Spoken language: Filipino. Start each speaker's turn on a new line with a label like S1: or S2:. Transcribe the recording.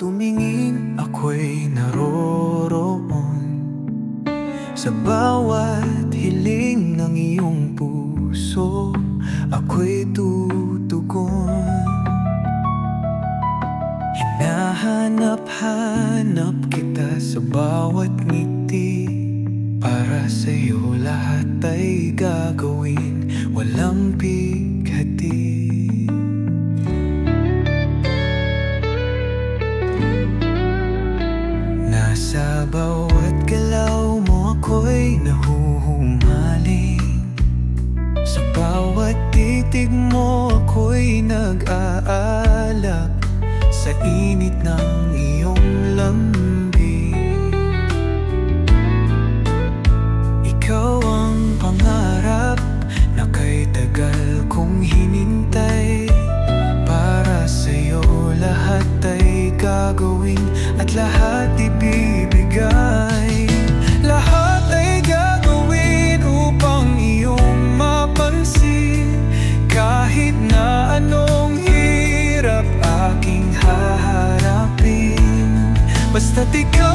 S1: tumingin, ako'y naroroon sa bawat hiling ng iyong puso. Ako'y tutugon. Hinahanap-hanap kita sa bawat ngiti. Para sa'yo lahat ay gagawin, walang pighati. Sa bawat galaw mo ako'y nahuhumaling. Sa bawat titig mo ako'y nag-aalap sa init ng iyong lambing. Ikaw ang pangarap na kay tagal kong hinintay. Para sa'yo lahat ay gagawin at lahat ibibigay. Lahat ay gagawin upang iyong mapansin. Kahit na anong hirap aking haharapin, basta't ikaw